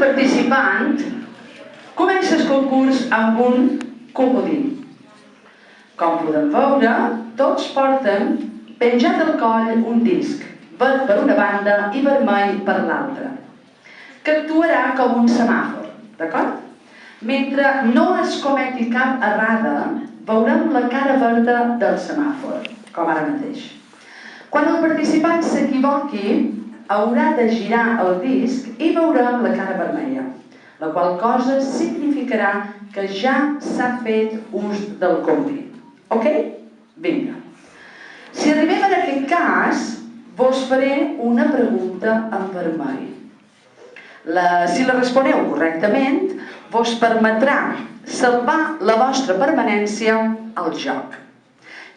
participant comença el concurs amb un comodí. Com podem veure, tots porten penjat al coll un disc, verd per una banda i vermell per l'altra, que actuarà com un semàfor, d'acord? Mentre no es cometi cap errada, veurem la cara verda del semàfor, com ara mateix. Quan el participant s'equivoqui, haurà de girar el disc i veurem la cara vermella, la qual cosa significarà que ja s'ha fet ús del comodí. Ok? Vinga. Si arribem a aquest cas, vos faré una pregunta en vermell. Si la responeu correctament, vos permetrà salvar la vostra permanència al joc.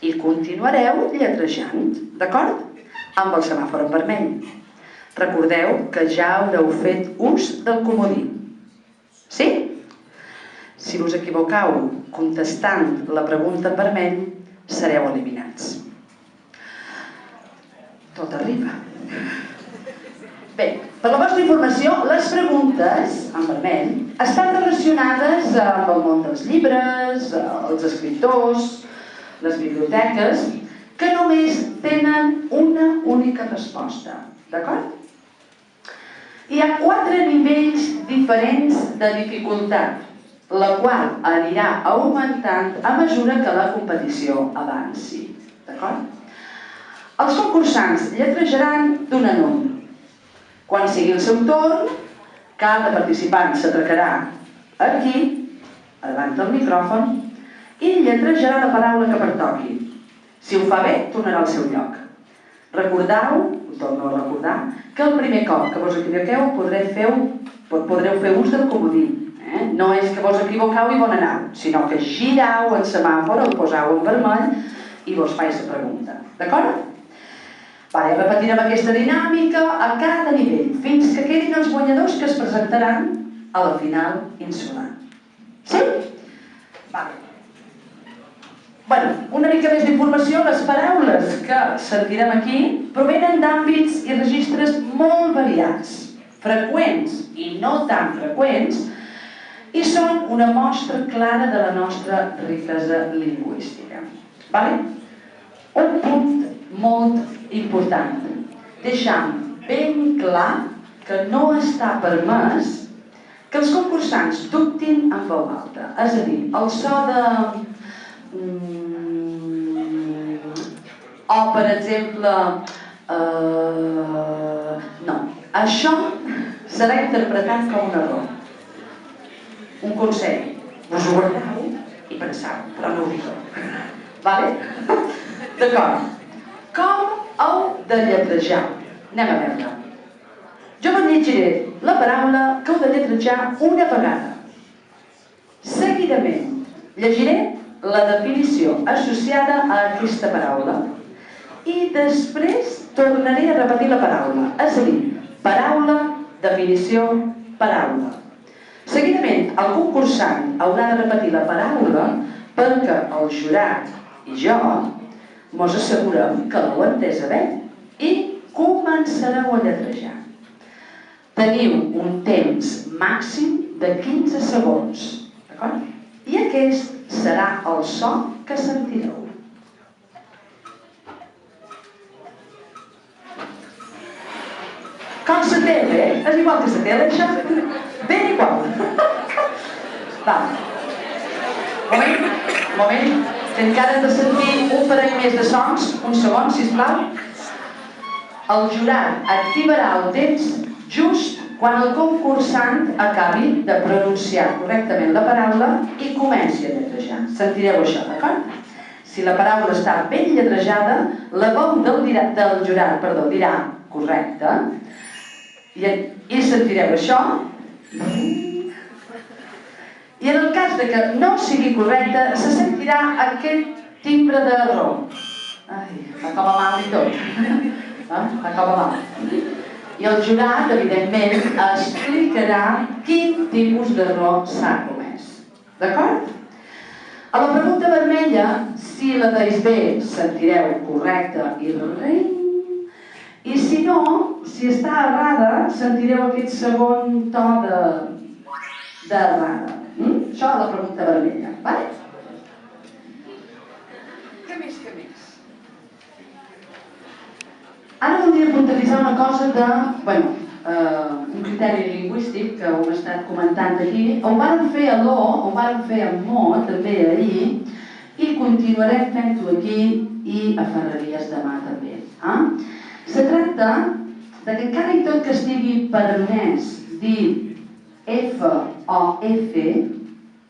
I continuareu lletrejant, d'acord? Amb el semàfor en vermell. Recordeu que ja haureu fet ús del comodí. Sí? Si us equivoqueu contestant la pregunta en vermell, sereu eliminats. Tot arriba. Bé, per la vostra informació, les preguntes en vermell estan relacionades amb el món dels llibres, els escriptors, les biblioteques, que només tenen una única resposta, d'acord? Hi ha 4 nivells diferents de dificultat, la qual anirà augmentant a mesura que la competició avanci, d'acord? Els concursants lletrejaran d'un en un. Quan sigui el seu torn, cada participant s'atracarà aquí, davant del micròfon, i lletrejarà la paraula que pertoqui. Si ho fa bé, tornarà al seu lloc. Recordeu, ho torno a recordar, que el primer cop que vos equivoqueu podreu fer ús del comodí. No és que vos equivoqueu i bon anau, sinó que girau el semàfor, el poseu en vermell i vos faig la pregunta. D'acord? Repetirem aquesta dinàmica a cada nivell, fins que quedin els guanyadors que es presentaran a la final insular. Sí? Una mica més d'informació. Les paraules que sentirem aquí provenen d'àmbits i registres molt variats, freqüents i no tan freqüents, i són una mostra clara de la nostra riquesa lingüística. Un punt molt important. Deixant ben clar que no està permès que els concursants dubtin en veu alta. És a dir, el so de... O, per exemple... No. Això serà interpretat com un error. Un consell. Us ho guardeu i penseu, però no ho dic. D'acord. Com heu de lletrejar? Anem a veure. Jo vos llegiré la paraula que heu de lletrejar una vegada. Seguidament, llegiré la definició associada a aquesta paraula i després tornaré a repetir la paraula. És a dir, paraula, definició, paraula. Seguidament, el concursant haurà de repetir la paraula perquè el jurat i jo mos assegurem que l'heu entesa bé i començareu a lletrejar. Teniu un temps màxim de 15 segons, d'acord? I aquest serà el so que sentireu. Com la tele, és igual que la tele, això? Ben igual. Moment, que encara hem de sentir un parell més de sons. Un segon, sisplau. El jurat activarà el temps just quan el concursant acabi de pronunciar correctament la paraula i comenci a lletrejar. Sentireu això, d'acord? Si la paraula està ben lletrejada, la veu del jurat dirà correcte i sentireu això. I en el cas que no sigui correcte, se sentirà aquest timbre de ro. Acaba mal i tot. Acaba mal. I el jurat, evidentment, explicarà quin tipus d'error s'ha comès. D'acord? A la pregunta vermella, si la deis bé, sentireu correcte i ring. I si no, si està errada, sentireu aquest segon to d'errada. Això és la pregunta vermella, vale? Què més? Ara voldria puntualitzar una cosa un criteri lingüístic que ho hem estat comentant aquí. Ho vàrem fer a l'O, ho vàrem fer a Mo, també ahir, i continuarem fent-ho aquí i a Ferreries demà també. Se tracta que encara i tot que estigui permès dir F-O-F,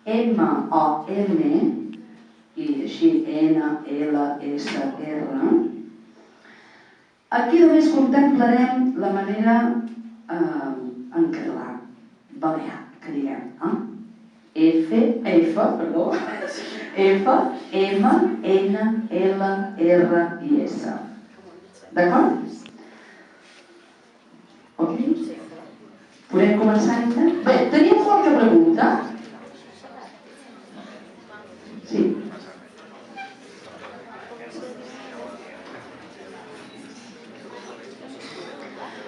M-O-N i així N-L-S-R, aquí només contemplarem la manera en català, balear, que diguem. F, M, N, L, R i S. D'acord? Ok? Podem començar encara? Bé, teníem qualque pregunta? Sí.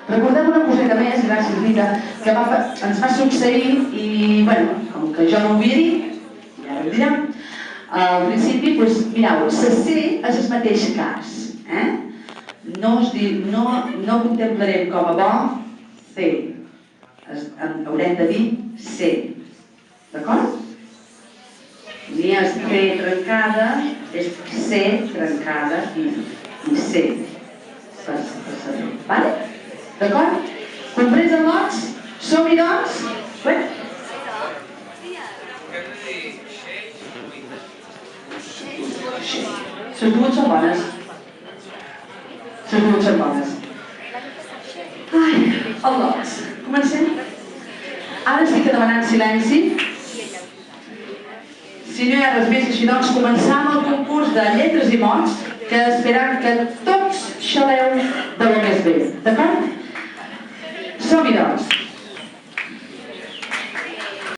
Recordem una coseta més, gràcies Rita, que ens va succeir i, com que jo no ho havia dit, ja ho direm, al principi, mireu, la C és el mateix cas. No contemplarem com a bo C. Haurem de dir C. D'acord? Ni és C trencada, és C trencada i C. Per saber. Vale? D'acord? Comprens el lots? Som-hi doncs? Bé? Les dues són bones. Ai, el lots. Comencem? Ara estic demanant silenci. Si no hi ha res més, així doncs, començar amb el concurs de lletres i mots, que esperam que tots xaleu de lo més bé. D'acord? Som-hi doncs.